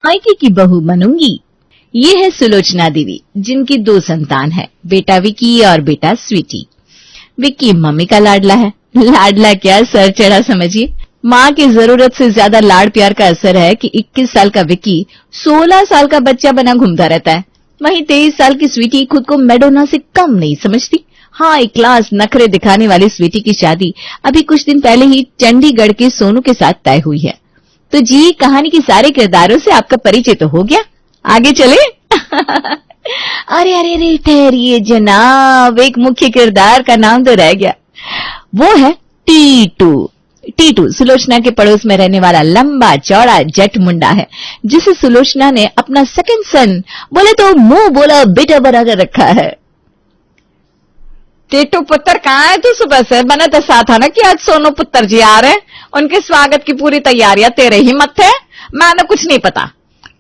मायके की बहू बनूंगी। ये है सुलोचना देवी, जिनकी 2 संतान है, बेटा विकी और बेटा स्वीटी। विक्की मम्मी का लाडला है। लाडला क्या, सर चढ़ा समझिए। माँ की जरूरत से ज्यादा लाड प्यार का असर है कि 21 साल का विक्की 16 साल का बच्चा बना घूमता रहता है। वहीं 23 साल की स्वीटी खुद को मैडोना से कम नहीं समझती। हाई क्लास नखरे दिखाने वाली स्वीटी की शादी अभी कुछ दिन पहले ही चंडीगढ़ के सोनू के साथ तय हुई है। तो जी, कहानी के सारे किरदारों से आपका परिचय तो हो गया, आगे चले। अरे अरे अरे ठहरिए जनाब, एक मुख्य किरदार का नाम तो रह गया। वो है टीटू। टीटू सुलोचना के पड़ोस में रहने वाला लंबा चौड़ा जट मुंडा है, जिसे सुलोचना ने अपना सेकंड सन, बोले तो मुंह बोला बेटा बनाकर रखा है। टीटू पुत्र कहाँ है तू? सुबह से मैंने दसा था ना कि आज सोनू पुत्र जी आ रहे हैं, उनके स्वागत की पूरी तैयारियां तेरे ही मत्थे। मैंने कुछ नहीं पता।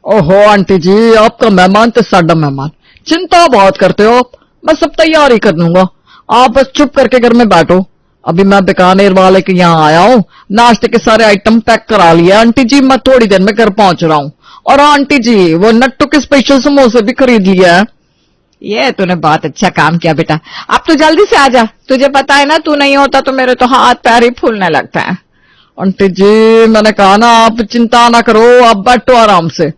ओहो आंटी जी, आपका मेहमान तो साडा मेहमान, चिंता बहुत करते हो आप। मैं सब तैयारी कर दूंगा, आप बस चुप करके घर में बैठो। अभी मैं बीकानेर वाले के यहाँ आया हूँ, नाश्ते के सारे आइटम पैक करा लिया आंटी जी, मैं थोड़ी देर में घर पहुंच रहा हूँ। और आंटी जी, वो नट्टू के स्पेशल समोसे भी खरीद लिया है। ये तूने बहुत अच्छा काम किया बेटा, अब तो जल्दी से आ जा। तुझे पता है ना, तू नहीं होता तो मेरे तो हाथ पैर ही फूलने लगता है। आंटी जी, मैंने कहा ना, आप चिंता ना करो, आप बैठो आराम से।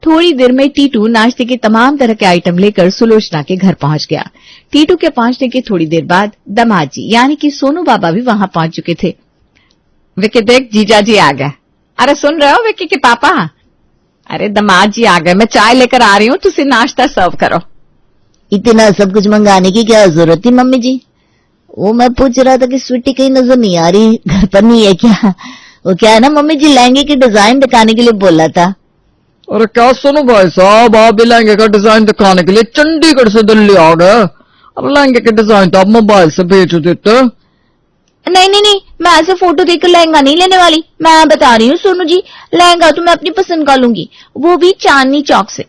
थोड़ी देर में टीटू नाश्ते के तमाम तरह के आइटम लेकर सुलोचना के घर पहुंच गया। टीटू के पहुंचने के थोड़ी देर बाद दामाद जी यानी कि सोनू बाबा भी वहां पहुंच चुके थे। विक्की देख, जीजा जी आ गए। अरे सुन रहे हो विक्की के पापा? अरे दामाद जी आ गए, मैं चाय लेकर आ रही हूँ, तुसी नाश्ता सर्व करो। इतना सब कुछ मंगाने की क्या जरूरत थी मम्मी जी? वो मैं पूछ रहा था कि स्वीटी कहीं नजर नहीं आ रही, घर पर नहीं है क्या? वो क्या है ना मम्मी जी, लहंगे की डिजाइन दिखाने के लिए बोला था। अरे क्या सुनो भाई साहब, आप भी लहंगे का डिजाइन दिखाने के लिए चंडीगढ़ से दिल्ली आ गए? अब लहंगे के डिजाइन तो आप मोबाइल से भेज देते। नहीं नहीं नहीं, मैं ऐसे फोटो देखकर लहंगा नहीं लेने वाली। मैं बता रही हूँ सोनू जी, लहंगा तो मैं अपनी पसंद का लूंगी, वो भी चांदनी चौक से।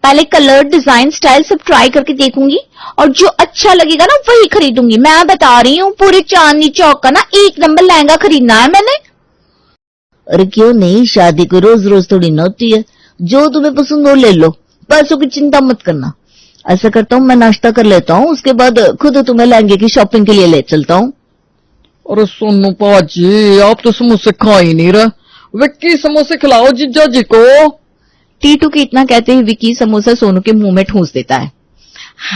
पहले कलर, डिजाइन, स्टाइल सब ट्राई करके देखूंगी और जो अच्छा लगेगा ना वही खरीदूंगी। मैं बता रही हूँ, पूरे चांदनी चौक का ना 1 नंबर लहंगा खरीदना है मैंने। अरे क्यों नहीं, शादी को रोज रोज थोड़ी न होती है, जो तुम्हें पसंद हो ले लो, पैसों की चिंता मत करना। ऐसा करता हूँ, मैं नाश्ता कर लेता हूँ, उसके बाद खुद तुम्हें लहंगे की शॉपिंग के लिए ले चलता हूँ। अरे सोनू पाजी, आप तो समोसे खा ही नहीं रहे, विक्की समोसे खिलाओ जीजा जी को। टीटू के इतना कहते ही विक्की समोसा सोनू के मुंह में ठूंस देता है।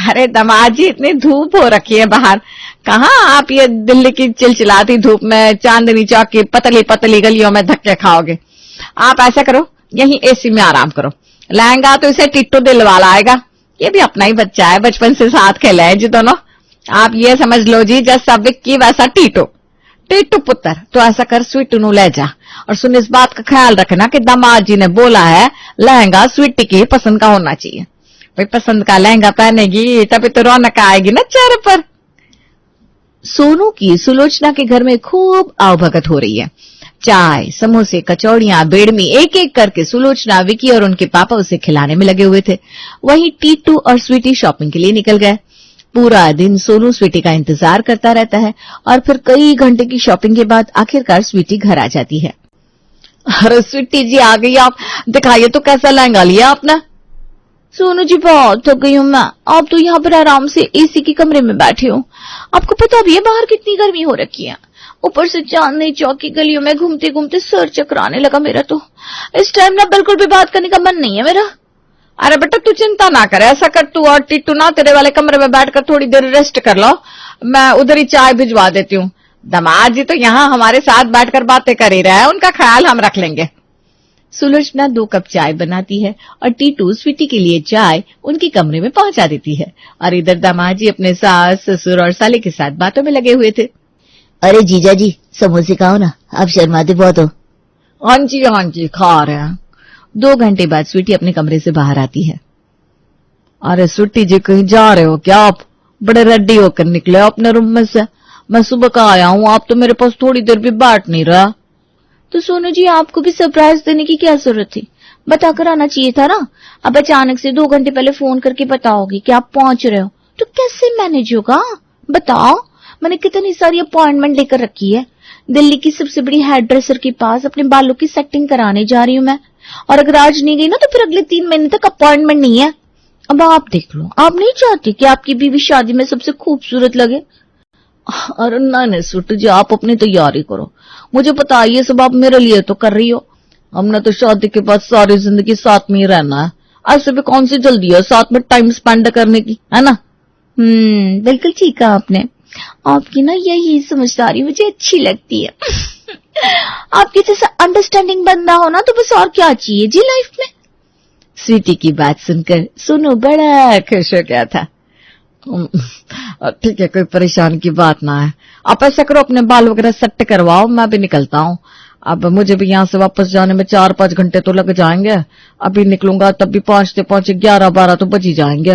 अरे दामाद जी, इतनी धूप हो रखी है बाहर, कहाँ आप ये दिल्ली की चिलचिलाती धूप में चांदनी चौक की पतली पतली गलियों में धक्के खाओगे? आप ऐसा करो, यहीं एसी में आराम करो। लहंगा तो इसे टिट्टू दिलवा लाएगा, ये भी अपना ही बच्चा है, बचपन से साथ खेले हैं जी दोनों। आप ये समझ लो जी, जैसा विक्की वैसा टीटू। टीटू पुत्र, तो ऐसा कर स्वीटू नु ले जा, और सुन इस बात का ख्याल रखना कि दामाद जी ने बोला है लहंगा स्वीटी की पसंद का होना चाहिए। भाई पसंद का लहंगा पहनेगी तभी तो रौनक आएगी ना चेहरे पर। सोनू की सुलोचना के घर में खूब आवभगत हो रही है। चाय, समोसे, कचौड़ियां, बेड़मी एक एक करके सुलोचना, विकी और उनके पापा उसे खिलाने में लगे हुए थे। वहीं टीटू और स्वीटी शॉपिंग के लिए निकल गए। पूरा दिन सोनू स्वीटी का इंतजार करता रहता है और फिर कई घंटे की शॉपिंग के बाद आखिरकार स्वीटी घर आ जाती है। अरे स्वीटी जी आ गई आप, दिखाइए तो कैसा लहंगा लिया आपने? सोनू जी बहुत थक गई हूँ मैं, आप तो यहाँ पर आराम से एसी के कमरे में बैठे हो। आपको पता भी है बाहर कितनी गर्मी हो रखी है, ऊपर से चांदनी चौक की गलियों में घूमते घूमते सर चकराने लगा मेरा तो। इस टाइम ना बिल्कुल भी बात करने का मन नहीं है मेरा। अरे बेटा तू चिंता ना करे, ऐसा कर तू और टीटू ना तेरे वाले कमरे में बैठकर थोड़ी देर रेस्ट कर लो, मैं उधर ही चाय भिजवा देती हूँ। दामाद जी तो यहाँ हमारे साथ बैठकर बातें कर ही रहे हैं, उनका ख्याल हम रख लेंगे। सुलोचना 2 कप चाय बनाती है और टीटू स्वीटी के लिए चाय उनके कमरे में पहुंचा देती है, और इधर दामाद जी अपने सास, ससुर और साले के साथ बातों में लगे हुए थे। अरे जीजा जी, समोसे खाओ ना, आप शर्माते बहुत हो। हाँ जी खा रहे हैं। 2 घंटे बाद स्वीटी अपने कमरे से बाहर आती है। अरे स्वीटी जी, कहीं जा रहे हो क्या आप? बड़े रेडी होकर निकले अपने रूम में से, मैं सुबह का आया हूँ, आप तो मेरे पास थोड़ी देर भी बैठ नहीं रहा। तो सोनू जी, आपको भी सरप्राइज देने की क्या जरूरत थी, बताकर आना चाहिए था ना। अब अचानक से 2 घंटे पहले फोन करके बताओगे कि आप पहुंच रहे हो, तो कैसे मैनेज होगा बताओ। मैंने कितनी सारी अपॉइंटमेंट लेकर रखी है, दिल्ली की सबसे बड़ी हेयर ड्रेसर के पास अपने बालों की सेटिंग कराने जा रही हूँ मैं। और अगर आज नहीं गई ना तो फिर अगले 3 महीने तक अपॉइंटमेंट नहीं है। अब आप देख लो, आप नहीं चाहते कि आपकी बीवी शादी में सबसे खूबसूरत लगे? अरे नहीं स्वीटी जी, आप अपनी तैयारी करो, मुझे पता है ये सब आप मेरे लिए तो कर रही हो। हमने तो शादी के बाद सारी जिंदगी साथ में ही रहना है, ऐसे भी कौन सी जल्दी है साथ में टाइम स्पेंड करने की, है ना? बिल्कुल ठीक कहा आपने। आपकी ना यही समझदारी मुझे अच्छी लगती है। आपके जैसा अंडरस्टैंडिंग बंदा हो ना तो बस और क्या चाहिए जी लाइफ में। स्वीटी की बात सुनकर सोनू बड़ा खुश हो गया था। ठीक है, कोई परेशान की बात ना है। आप ऐसा करो, अपने बाल वगैरह सेट करवाओ, मैं भी निकलता हूँ। अब मुझे भी यहाँ से वापस जाने में 4-5 घंटे तो लग जाएंगे। अभी निकलूंगा तब भी पहुंचते पहुंचे 11-12 तो बज ही जाएंगे।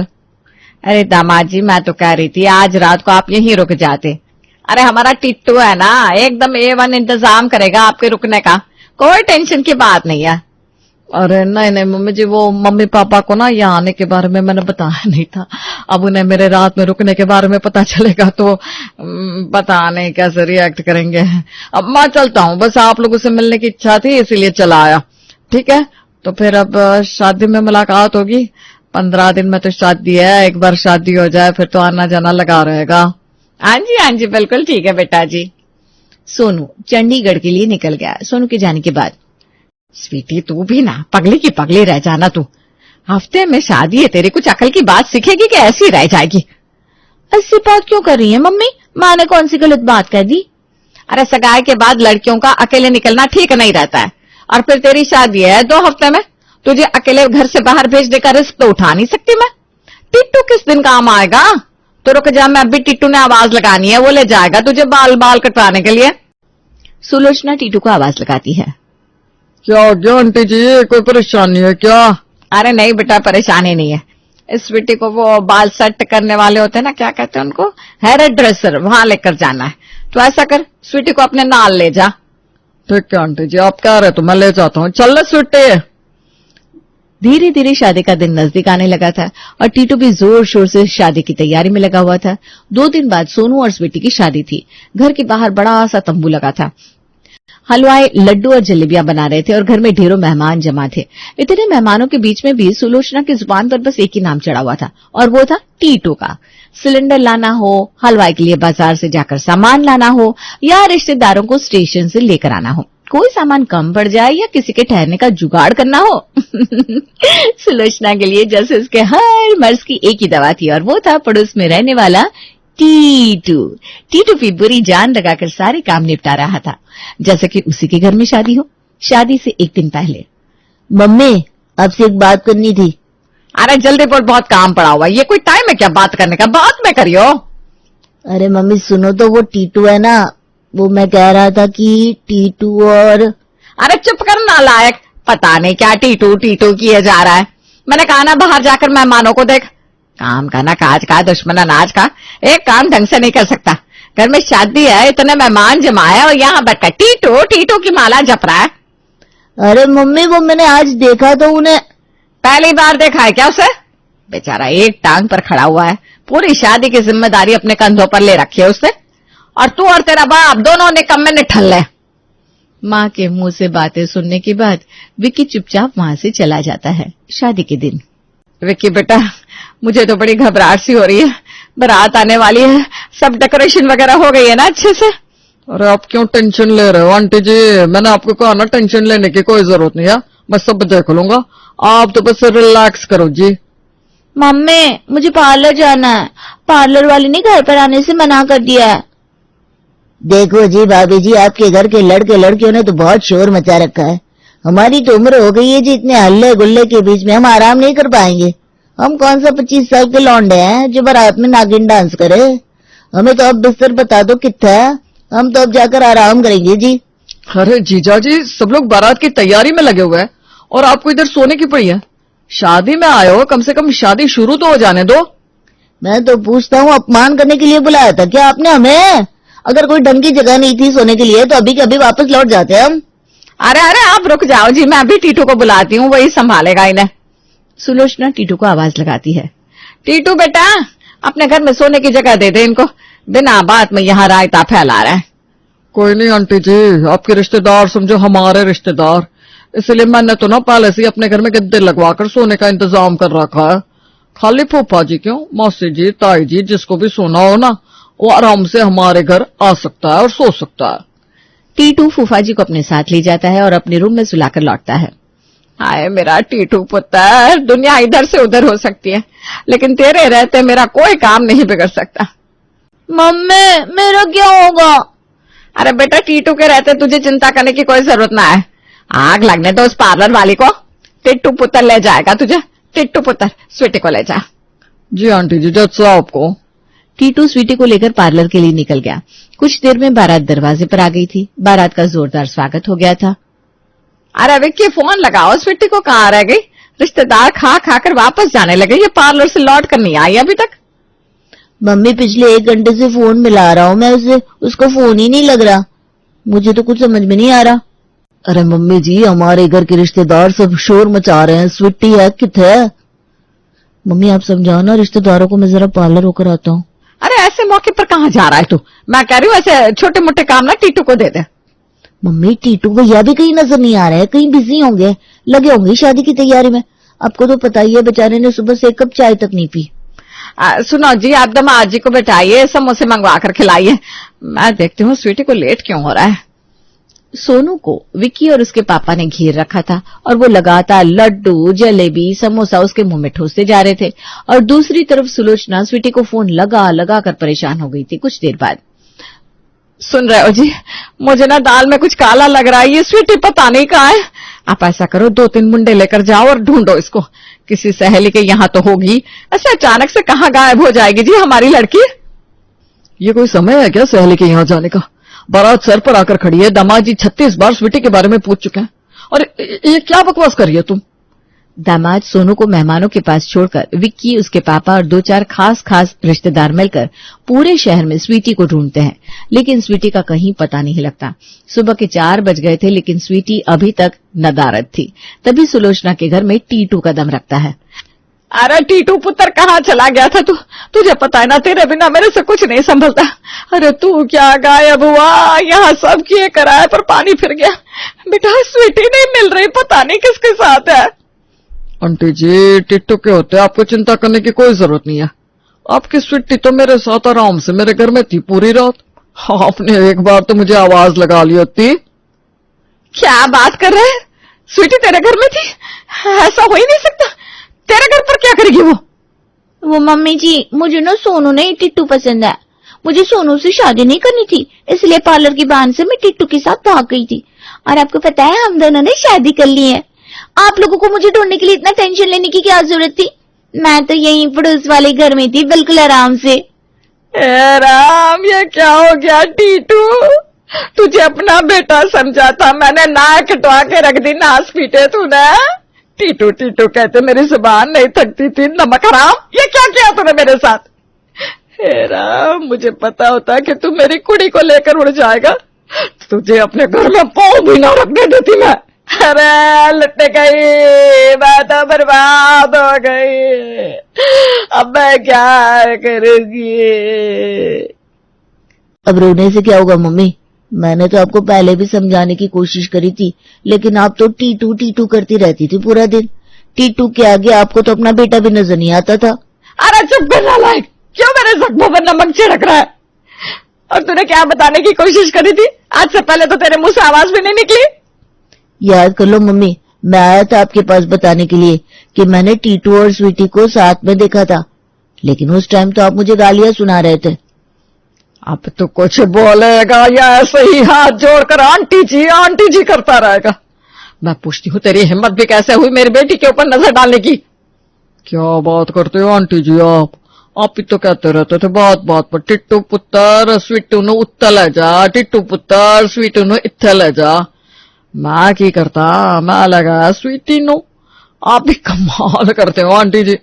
अरे दामाद जी, मैं तो कह रही थी आज रात को आप यहीं रुक जाते। अरे हमारा टिट्टू है ना, एकदम A1 इंतजाम करेगा आपके रुकने का, कोई टेंशन की बात नहीं है। अरे नहीं मम्मी जी, वो मम्मी पापा को ना यहाँ आने के बारे में मैंने बताया नहीं था। अब उन्हें मेरे रात में रुकने के बारे में पता चलेगा तो पता नहीं कैसे रिएक्ट करेंगे। अब मैं चलता हूँ, बस आप लोगों से मिलने की इच्छा थी इसीलिए चला आया। ठीक है, तो फिर अब शादी में मुलाकात होगी। 15 दिन में तो शादी है, एक बार शादी हो जाए फिर तो आना जाना लगा रहेगा। हाँ जी बिल्कुल ठीक है बेटा जी। सोनू चंडीगढ़ के लिए निकल गया। सोनू के जाने के बाद, स्वीटी तू भी ना पगली की पगली रह जाना तू। हफ्ते में शादी है तेरी, कुछ अकल की बात सीखेगी कि ऐसी रह जाएगी? ऐसी बात क्यों कर रही है मम्मी? माँ ने कौन सी गलत बात कह दी? अरे सगाई के बाद लड़कियों का अकेले निकलना ठीक नहीं रहता है, और फिर तेरी शादी है 2 हफ्ते में, तुझे अकेले घर से बाहर भेजने का रिस्क तो उठा नहीं सकती मैं। टिट्टू किस दिन काम आएगा? तो रुक जा, मैं अभी टिट्टू ने आवाज लगानी है, वो ले जाएगा तुझे बाल कटवाने के लिए। सुलोचना टीटू को आवाज लगाती है। क्या हो गया आंटी जी, कोई परेशानी है क्या? अरे नहीं बेटा, परेशानी नहीं है। इस बेटी को वो बाल सेट करने वाले होते हैं ना, क्या कहते हैं उनको, हेयर ड्रेसर, वहां लेकर जाना है। तो ऐसा कर, स्वीटी को अपने नाल ले जा। ठीक है आंटी जी, आप कह रहे तो मैं ले जाता हूँ। चल स्वीटी। धीरे धीरे शादी का दिन नजदीक आने लगा था और टीटू भी जोर शोर से शादी की तैयारी में लगा हुआ था। 2 दिन बाद सोनू और स्वीटी की शादी थी। घर के बाहर बड़ा सा तंबू लगा था। हलवाई लड्डू और जलेबियां बना रहे थे और घर में ढेरों मेहमान जमा थे। इतने मेहमानों के बीच में भी सुलोचना की जुबान पर बस एक ही नाम चढ़ा हुआ था और वो था टीटू का। सिलेंडर लाना हो, हलवाई के लिए बाजार से जाकर सामान लाना हो या रिश्तेदारों को स्टेशन से लेकर आना हो, कोई सामान कम पड़ जाए या किसी के ठहरने का जुगाड़ करना हो सुलोचना के लिए जैसे उसके हर मर्ज की एक ही दवा थी और वो था पड़ोस में रहने वाला टीटू। टीटू भी बुरी जान लगाकर सारे काम निपटा रहा था जैसे कि उसी के घर में शादी हो। शादी से एक दिन पहले, मम्मी आपसे एक बात करनी थी। अरे जल्दी बोल, बहुत काम पड़ा हुआ, ये कोई टाइम है क्या बात करने का? बात में करियो। अरे मम्मी सुनो तो, वो टीटू है ना, वो मैं कह रहा था कि टीटू और... अरे चुप कर नालायक, पता नहीं क्या टीटू टीटू किया जा रहा है। मैंने कहा ना बाहर जाकर मेहमानों को देख। काम का ना काज का, दुश्मन अनाज का, एक काम ढंग से नहीं कर सकता। घर में शादी है, इतने मेहमान जमाए और यहाँ बैठकर टीटू टीटू की माला जप रहा है। अरे मम्मी वो मैंने आज देखा तो उन्हें। पहली बार देखा है क्या उसे? बेचारा एक टांग पर खड़ा हुआ है, पूरी शादी की जिम्मेदारी अपने कंधों पर ले रखी है उसने, और तू और तेरा बाप दोनों ने कम में निठल ले। माँ के मुंह से बातें सुनने के बाद विक्की चुपचाप वहां से चला जाता है। शादी के दिन, विक्की बेटा मुझे तो बड़ी घबराहट सी हो रही है, बारात आने वाली है, सब डेकोरेशन वगैरह हो गई है ना अच्छे से? अरे आप क्यों टेंशन ले रहे हो आंटी जी? मैंने आपको कहा ना टेंशन लेने की कोई जरूरत नहीं है, मैं सब देख लूंगा, आप तो बस रिलैक्स करो जी। मम्मी मुझे पार्लर जाना है, पार्लर वाली ने घर पर आने से मना कर दिया है। देखो जी भाभी जी, आपके घर के लड़के लड़कियों ने तो बहुत शोर मचा रखा है। हमारी तो उम्र हो गई है जी, इतने हल्ले गुल्ले के बीच में हम आराम नहीं कर पाएंगे। हम कौन सा 25 साल के लौंडे हैं जो बारात में नागिन डांस करे? हमें तो अब बिस्तर बता दो कितना है, हम तो अब जाकर आराम करेंगे जी। अरे जीजा जी, सब लोग बारात की तैयारी में लगे हुए हैं और आपको इधर सोने की पड़ी है। शादी में आए हो, कम से कम शादी शुरू तो हो जाने दो। मैं तो पूछता हूँ, अपमान करने के लिए बुलाया था क्या आपने हमें? अगर कोई ढंग की जगह नहीं थी सोने के लिए तो अभी के अभी वापस लौट जाते हम। अरे आप रुक जाओ जी, मैं अभी टीटू को बुलाती हूँ, वही संभालेगा इन्हें। सुलोचना टीटू को आवाज लगाती है। टीटू बेटा अपने घर में सोने की जगह दे दे इनको, बिना बात में यहाँ रायता फैला रहा है। कोई नहीं आंटी जी, आपके रिश्तेदार समझो हमारे रिश्तेदार, इसलिए मैंने तो ना पहले से ही अपने घर में गद्दे लगवाकर सोने का इंतजाम कर रखा है। खाली फूफा जी क्यों, मौसी जी, ताई जी, जिसको भी सोना हो ना, वो आराम से हमारे घर आ सकता है और सो सकता है। टीटू फूफा जी को अपने साथ ले जाता है और अपने रूम में सुलाकर लौटता है। हाय मेरा टीटू पुत्र, दुनिया इधर से उधर हो सकती है, लेकिन तेरे रहते मेरा कोई काम नहीं बिगड़ सकता। मम्मी मेरा क्या होगा? अरे बेटा, टीटू के रहते तुझे चिंता करने की कोई जरूरत ना है। आग लगने दो उस पार्लर वाली को, टिट्टू पुत्र ले जाएगा तुझे। टिट्टू पुत्र, स्वीटी को ले जा। जी आंटी जी, जैसा आपको। टीटू स्वीटी को लेकर पार्लर के लिए निकल गया। कुछ देर में बारात दरवाजे पर आ गई थी। बारात का जोरदार स्वागत हो गया था। अरे विक्की, फोन लगाओ, स्वीटी को कहाँ रह गई? रिश्तेदार खा खा कर वापस जाने लगे, ये पार्लर से लौट कर नहीं आई अभी तक। मम्मी पिछले 1 घंटे से फोन मिला रहा हूँ मैं उसे, उसका फोन ही नहीं लग रहा। मुझे तो कुछ समझ में नहीं आ रहा। अरे मम्मी जी, हमारे घर के रिश्तेदार सब शोर मचा रहे हैं, स्वीटी है किथे? मम्मी आप समझाओ ना, रिश्तेदारों को मैं जरा पार्लर होकर आता हूँ। अरे ऐसे मौके पर कहाँ जा रहा है तू? मैं कह रही हूँ ऐसे छोटे मोटे काम ना टीटू को दे दे। मम्मी टीटू भैया भी कहीं नजर नहीं आ रहे हैं, कहीं बिजी होंगे, लगे होंगे शादी की तैयारी में। आपको तो पता ही है, बेचारे ने सुबह से 1 कप चाय तक नहीं पी। सुनो जी, आप दामाद जी को बैठाइए, समोसे मंगवा कर खिलाइए। मैं देखती हूँ स्वीटी को लेट क्यों हो रहा है। सोनू को विक्की और उसके पापा ने घेर रखा था और वो लगातार लड्डू, जलेबी, समोसा उसके मुंह में ठोसते जा रहे थे। और दूसरी तरफ सुलोचना स्वीटी को फोन लगा लगा कर परेशान हो गई थी। कुछ देर बाद, सुन रहे हो जी, मुझे ना दाल में कुछ काला लग रहा है, ये स्वीटी पता नहीं कहाँ है। आप ऐसा करो, 2-3 मुंडे लेकर जाओ और ढूंढो इसको। किसी सहेली के यहाँ तो होगी, ऐसे अचानक से कहाँ गायब हो जाएगी जी हमारी लड़की? ये कोई समय है क्या सहेली के यहाँ जाने का? बारात सर पर आकर खड़ी है, दामाद जी 36 बार स्वीटी के बारे में पूछ चुके हैं। और ये क्या बकवास कर रही है तुम? दामाद सोनू को मेहमानों के पास छोड़कर विक्की, उसके पापा और 2-4 खास रिश्तेदार मिलकर पूरे शहर में स्वीटी को ढूंढते हैं, लेकिन स्वीटी का कहीं पता नहीं लगता। सुबह के 4 बज गए थे, लेकिन स्वीटी अभी तक नदारद थी। तभी सुलोचना के घर में टीटू कदम रखता है। अरे टीटू पुत्र, कहाँ चला गया था तू? तुझे पता है ना, तेरे बिना मेरे से कुछ नहीं संभलता। अरे तू क्या गायब हुआ? यहाँ सब किए कराए पर पानी फिर गया। बेटा स्वीटी नहीं मिल रही, पता नहीं किसके साथ है। आंटी जी, टिट्टू के होते आपको चिंता करने की कोई जरूरत नहीं है। आपकी स्वीटी तो मेरे साथ आराम से मेरे घर में थी पूरी रात। आपने एक बार तो मुझे आवाज लगा ली होती। क्या बात कर रहे हैं? स्वीटी तेरे घर में थी? ऐसा हो ही नहीं सकता। तेरे घर पर क्या करेगी वो? मम्मी जी, मुझे ना सोनू नहीं टिट्टू पसंद है। मुझे सोनू से शादी नहीं करनी थी, इसलिए पार्लर की बहाने से मैं टिट्टू के साथ भाग गई थी। और आपको पता है, हम दोनों ने शादी कर ली है। आप लोगों को मुझे ढूंढने के लिए इतना टेंशन लेने की क्या जरूरत थी? मैं तो यहीं पड़ोस वाले घर में थी, बिल्कुल आराम से। राम, ये क्या हो गया टीटू? तुझे अपना बेटा समझा था, मैंने नाक कटवा के रख दी, नास पीटे तूने। टीटू टीटू कहते मेरी जुबान नहीं थकती थी। नमक हराम, ये क्या किया तूने मेरे साथ? हे राम, मुझे पता होता कि तू मेरी कुड़ी को लेकर उड़ जाएगा, तुझे अपने घर में पाँव भी ना रखने देती मैं। अरे लुट गई, मैं तो बर्बाद हो गई। अब मैं क्या करूंगी? अब रोने से क्या होगा मम्मी? मैंने तो आपको पहले भी समझाने की कोशिश करी थी, लेकिन आप तो टीटू टीटू करती रहती थी पूरा दिन। टीटू के आगे आपको तो अपना बेटा भी नजर नहीं आता था। अरे चुप कर नालायक, क्यों मेरे जख्मों पर नमक छिड़क रहा है? और तूने क्या बताने की कोशिश करी थी? आज से पहले तो तेरे मुंह से आवाज भी नहीं निकली। याद कर लो मम्मी, मैं आया था आपके पास बताने के लिए कि मैंने टीटू और स्वीटी को साथ में देखा था, लेकिन उस टाइम तो आप मुझे गालियां सुना रहे थे। अब तो कुछ बोलेगा या ऐसे ही हाथ जोड़कर आंटी जी करता रहेगा? मैं पूछती हूँ, तेरी हिम्मत भी कैसे हुई मेरी बेटी के ऊपर नजर डालने की? क्या बात करते हो आंटी जी आप ही तो कहते रहते थे बात बात पर, टिट्टू पुत्र स्वीटू नु उत्ते ले जा, टिट्टू पुत्र स्वीटू नु इत्थे ले जा। मैं की करता, मैं लगा स्वीटी नु। आप भी कमाल करते हो आंटी जी।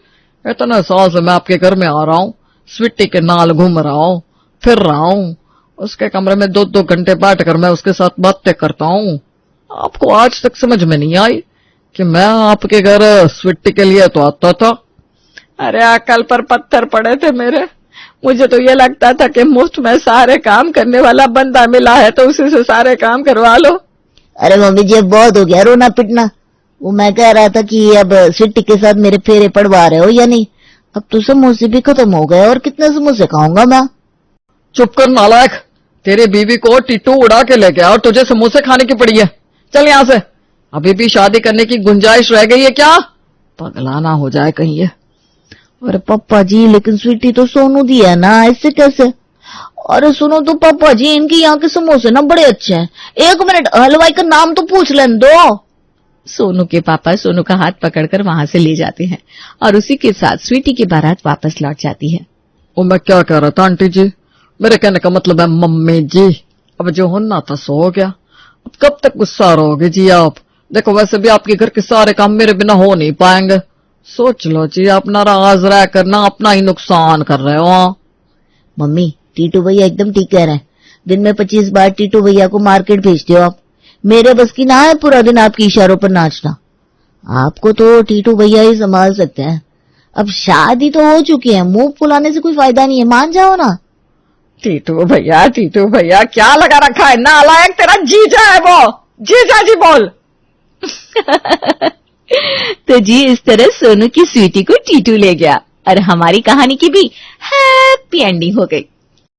इतने साल से मैं आपके घर में आ रहा हूँ, स्वीटी के नाल घूम रहा हूँ, फिर रहा हूँ, उसके कमरे में 2-2 घंटे बैठकर मैं उसके साथ बातें करता हूँ। आपको आज तक समझ में नहीं आई कि मैं आपके घर स्वीटी के लिए तो आता था। अरे अकल पर पत्थर पड़े थे मेरे। मुझे तो ये लगता था कि मुफ्त में सारे काम करने वाला बंदा मिला है तो उसी से सारे काम करवा लो। अरे मम्मी जी अब बहुत हो गया रोना पिटना। वो मैं कह रहा था कि अब स्वीटी के साथ मेरे फेरे पड़वा रहे हो या नहीं? अब तो समोसे भी खत्म हो गए और कितने समोसे खाऊंगा मैं? चुप कर नालायक, तेरी बीवी को टीटू उड़ा के ले गया और तुझे समोसे खाने की पड़ी है। चल यहाँ से, अभी भी शादी करने की गुंजाइश रह गई है क्या? पगला ना हो जाए कहीं ये। अरे पापा जी लेकिन स्वीटी तो सोनू दी है ना, इससे कैसे? अरे सुनो तो पापा जी, इनके यहाँ के समोसे ना बड़े अच्छे हैं। 1 मिनट, हलवाई का नाम तो पूछ लेने दो। सोनू के पापा सोनू का हाथ पकड़कर वहां से ले जाते हैं और उसी के साथ स्वीटी की बारात वापस लौट जाती है। ओ मैं क्या कह रहा था आंटी जी, मेरे कहने का मतलब है मम्मी जी, अब जो होना था सो हो गया। अब कब तक गुस्सा रहोगे जी आप? देखो वैसे भी आपके घर के सारे काम मेरे बिना हो नहीं पाएंगे। सोच लो जी, आप नाराज रह कर ना अपना ही नुकसान कर रहे हो। मम्मी टीटू भैया एकदम ठीक कह रहे हैं। दिन में 25 बार टीटू भैया को मार्केट भेजते हो आप। मेरे बस की ना है पूरा दिन आपकी इशारों पर नाचना। आपको तो टीटू भैया ही संभाल सकते हैं। अब शादी तो हो चुकी है, मुंह फुलाने से कोई फायदा नहीं है, मान जाओ ना। टीटू भैया क्या लगा रखा है? नालायक, तेरा जीजा है वो। जीजा जी बोल। तो जी इस तरह सोनू की स्वीटी को टीटू ले गया और हमारी कहानी की भी हैप्पी एंडिंग हो गई।